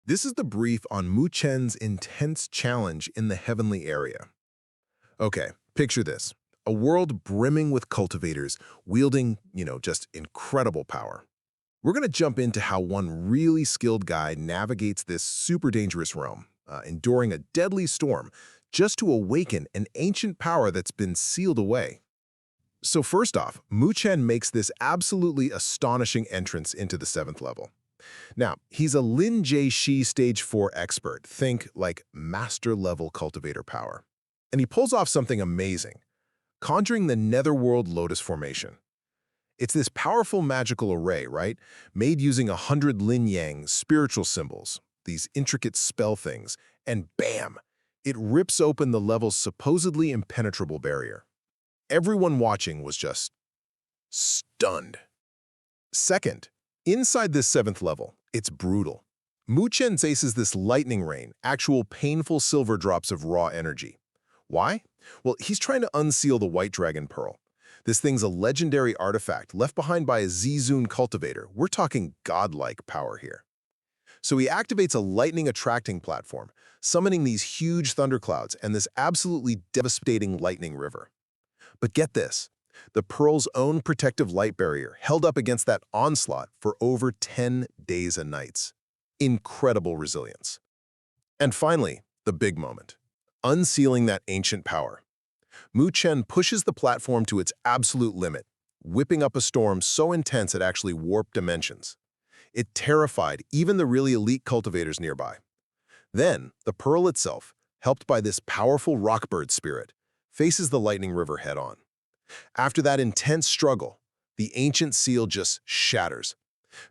This is the brief on Mu Chen's intense challenge in the heavenly area. Okay, picture this. A world brimming with cultivators wielding, just incredible power. We're going to jump into how one really skilled guy navigates this super dangerous realm, enduring a deadly storm just to awaken an ancient power that's been sealed away. So first off, Mu Chen makes this absolutely astonishing entrance into the 7th level. Now, he's a Lin Jie Shi Stage 4 expert, think like master-level cultivator power. And he pulls off something amazing, conjuring the Netherworld Lotus Formation. It's this powerful magical array, right? Made using 100 Lin Yang spiritual symbols, these intricate spell things, and bam! It rips open the level's supposedly impenetrable barrier. Everyone watching was just stunned. Second, inside this 7th level, it's brutal. Mu Chen faces this lightning rain, actual painful silver drops of raw energy. Why? Well, he's trying to unseal the White Dragon Pearl. This thing's a legendary artifact left behind by a Zizun cultivator. We're talking godlike power here. So he activates a lightning-attracting platform, summoning these huge thunderclouds and this absolutely devastating lightning river. But get this, the Pearl's own protective light barrier held up against that onslaught for over 10 days and nights. Incredible resilience. And finally, the big moment. Unsealing that ancient power. Mu Chen pushes the platform to its absolute limit, whipping up a storm so intense it actually warped dimensions. It terrified even the really elite cultivators nearby. Then, the Pearl itself, helped by this powerful rockbird spirit, faces the lightning river head-on. After that intense struggle, the ancient seal just shatters.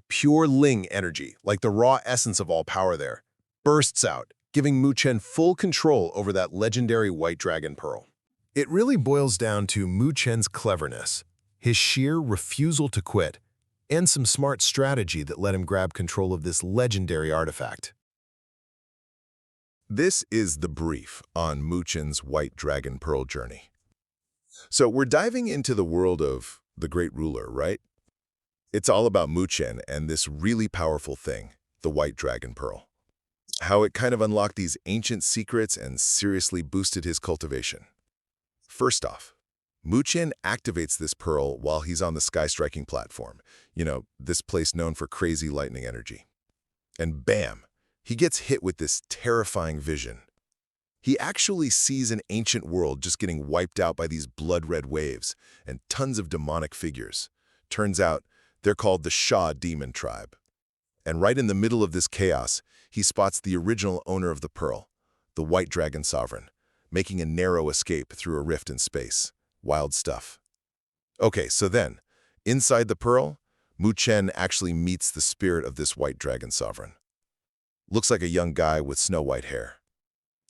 Pure Ling energy, like the raw essence of all power there, bursts out, giving Mu Chen full control over that legendary White Dragon Pearl. It really boils down to Mu Chen's cleverness, his sheer refusal to quit, and some smart strategy that let him grab control of this legendary artifact. This is the brief on Mu Chen's White Dragon Pearl journey. So we're diving into the world of the Great Ruler, right? It's all about Mu Chen and this really powerful thing, the White Dragon Pearl. How it kind of unlocked these ancient secrets and seriously boosted his cultivation. First off, Mu Chen activates this pearl while he's on the sky-striking platform, this place known for crazy lightning energy. And bam, he gets hit with this terrifying vision. He actually sees an ancient world just getting wiped out by these blood-red waves and tons of demonic figures. Turns out, they're called the Sha demon tribe. And right in the middle of this chaos, he spots the original owner of the pearl, the White Dragon Sovereign, making a narrow escape through a rift in space. Wild stuff. Okay, so then, inside the pearl, Mu Chen actually meets the spirit of this White Dragon Sovereign. Looks like a young guy with snow-white hair.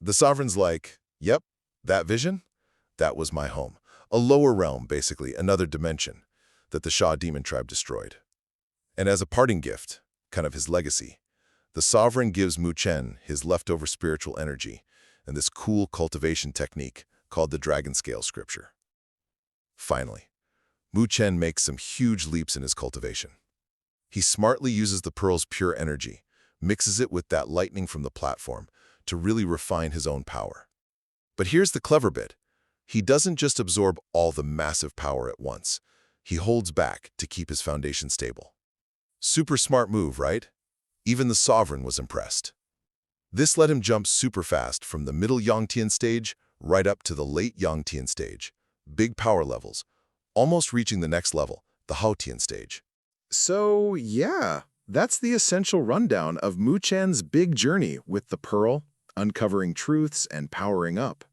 The Sovereign's like, yep, that vision? That was my home. A lower realm, basically, another dimension, that the Sha demon tribe destroyed. And as a parting gift, kind of his legacy, the Sovereign gives Mu Chen his leftover spiritual energy and this cool cultivation technique called the Dragon Scale Scripture. Finally, Mu Chen makes some huge leaps in his cultivation. He smartly uses the pearl's pure energy, mixes it with that lightning from the platform to really refine his own power. But here's the clever bit. He doesn't just absorb all the massive power at once. He holds back to keep his foundation stable. Super smart move, right? Even the Sovereign was impressed. This let him jump super fast from the middle Yangtian stage right up to the late Yangtian stage. Big power levels, almost reaching the next level, the Haotian stage. So, yeah, that's the essential rundown of Mu Chen's big journey with the Pearl, uncovering truths and powering up.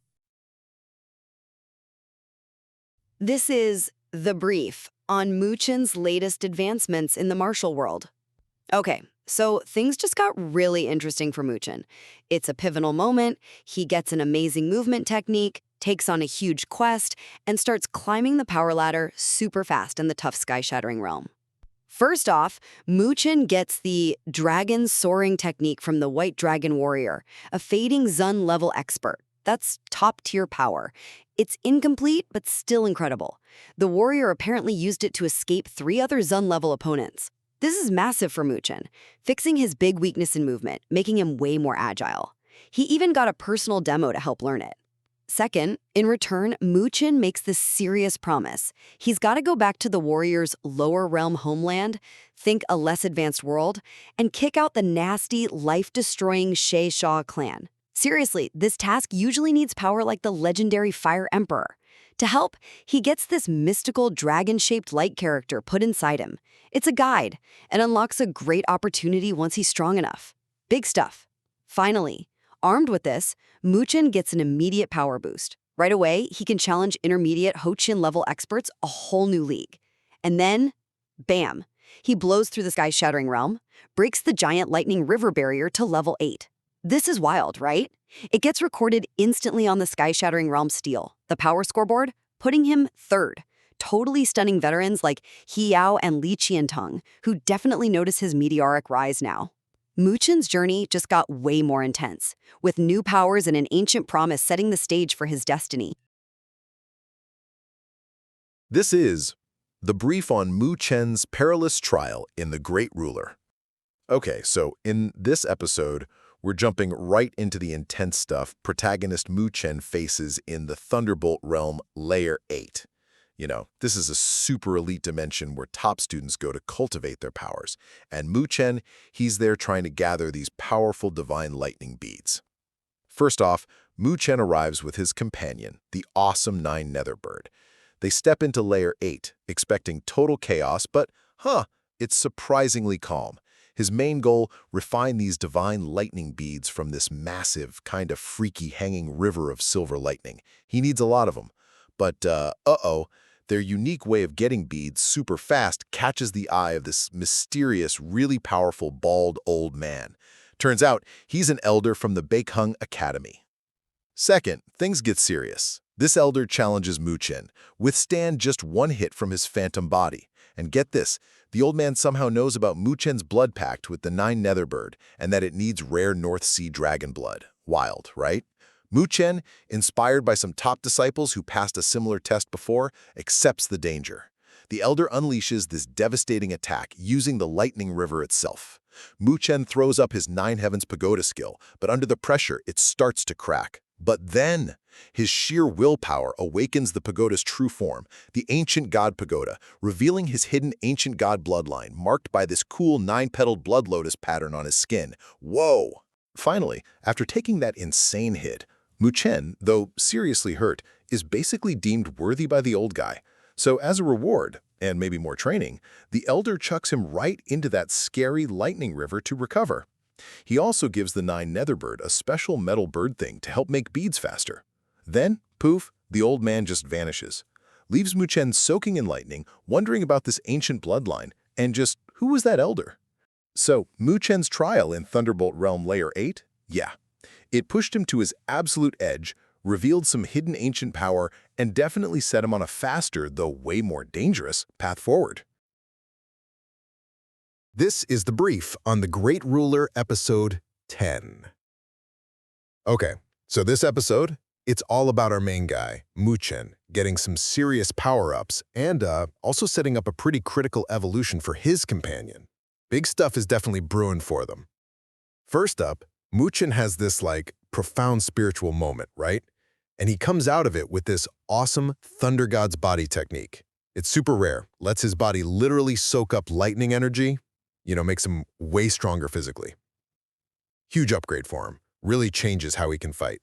This is The Brief on Mu Chen's latest advancements in the martial world. Okay, so things just got really interesting for Mu Chen. It's a pivotal moment, he gets an amazing movement technique, takes on a huge quest, and starts climbing the power ladder super fast in the tough sky-shattering realm. First off, Mu Chen gets the Dragon Soaring technique from the White Dragon Warrior, a fading Zun-level expert. That's top-tier power. It's incomplete, but still incredible. The warrior apparently used it to escape 3 other Zun-level opponents. This is massive for Muchen, fixing his big weakness in movement, making him way more agile. He even got a personal demo to help learn it. Second, in return, Muchen makes this serious promise. He's got to go back to the warrior's lower realm homeland, think a less advanced world, and kick out the nasty, life-destroying Shaw clan. Seriously, this task usually needs power like the legendary Fire Emperor. To help, he gets this mystical dragon-shaped light character put inside him. It's a guide, and unlocks a great opportunity once he's strong enough. Big stuff. Finally, armed with this, Muchen gets an immediate power boost. Right away, he can challenge intermediate Ho-Chin-level experts a whole new league. And then, bam, he blows through the sky-shattering realm, breaks the giant lightning river barrier to level 8. This is wild, right? It gets recorded instantly on the sky-shattering realm steel, the power scoreboard, putting him third, totally stunning veterans like He Yao and Li Qiantong, who definitely notice his meteoric rise now. Muchen's journey just got way more intense, with new powers and an ancient promise setting the stage for his destiny. This is the brief on Mu Chen's perilous trial in The Great Ruler. Okay, so in this episode, we're jumping right into the intense stuff protagonist Mu Chen faces in the Thunderbolt Realm Layer 8. This is a super elite dimension where top students go to cultivate their powers. And Mu Chen, he's there trying to gather these powerful divine lightning beads. First off, Mu Chen arrives with his companion, the awesome 9 Netherbird. They step into Layer 8, expecting total chaos, but, it's surprisingly calm. His main goal, refine these divine lightning beads from this massive, kind of freaky hanging river of silver lightning. He needs a lot of them. But, their unique way of getting beads super fast catches the eye of this mysterious, really powerful, bald old man. Turns out, he's an elder from the Baekhyun Academy. Second, things get serious. This elder challenges Mu Chen, withstand just one hit from his phantom body. And get this, the old man somehow knows about Mu Chen's blood pact with the 9 Netherbird and that it needs rare North Sea dragon blood. Wild, right? Mu Chen, inspired by some top disciples who passed a similar test before, accepts the danger. The elder unleashes this devastating attack using the lightning river itself. Mu Chen throws up his 9 Heavens Pagoda skill, but under the pressure, it starts to crack. But then, his sheer willpower awakens the pagoda's true form, the ancient god pagoda, revealing his hidden ancient god bloodline, marked by this cool 9-petaled blood lotus pattern on his skin. Whoa! Finally, after taking that insane hit, Mu Chen, though seriously hurt, is basically deemed worthy by the old guy. So as a reward, and maybe more training, the elder chucks him right into that scary lightning river to recover. He also gives the 9 Netherbird a special metal bird thing to help make beads faster. Then, poof, the old man just vanishes. Leaves Mu Chen soaking in lightning, wondering about this ancient bloodline, and just, who was that elder? So, Mu Chen's trial in Thunderbolt Realm Layer 8? Yeah. It pushed him to his absolute edge, revealed some hidden ancient power, and definitely set him on a faster, though way more dangerous, path forward. This is the brief on The Great Ruler, Episode 10. Okay, so this episode, it's all about our main guy, Mu Chen, getting some serious power-ups and also setting up a pretty critical evolution for his companion. Big stuff is definitely brewing for them. First up, Mu Chen has this, profound spiritual moment, right? And he comes out of it with this awesome Thundergod's body technique. It's super rare, lets his body literally soak up lightning energy, makes him way stronger physically. Huge upgrade for him, really changes how he can fight.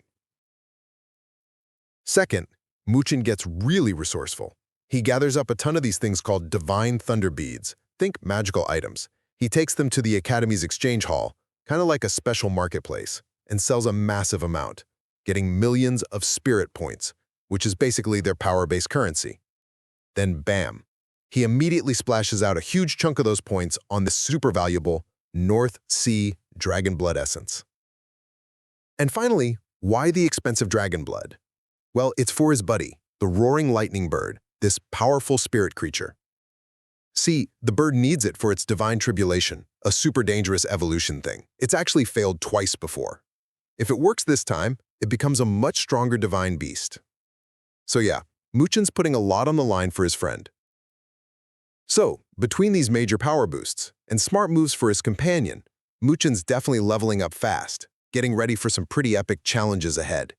Second, Mu Chen gets really resourceful. He gathers up a ton of these things called divine thunder beads, think magical items. He takes them to the Academy's exchange hall, kind of like a special marketplace, and sells a massive amount, getting millions of spirit points, which is basically their power-based currency. Then bam, he immediately splashes out a huge chunk of those points on the super valuable North Sea dragon blood essence. And finally, why the expensive dragon blood? Well, it's for his buddy, the roaring lightning bird, this powerful spirit creature. See, the bird needs it for its divine tribulation, a super dangerous evolution thing. It's actually failed twice before. If it works this time, it becomes a much stronger divine beast. So yeah, Mu Chen's putting a lot on the line for his friend. So, between these major power boosts and smart moves for his companion, Muchen's definitely leveling up fast, getting ready for some pretty epic challenges ahead.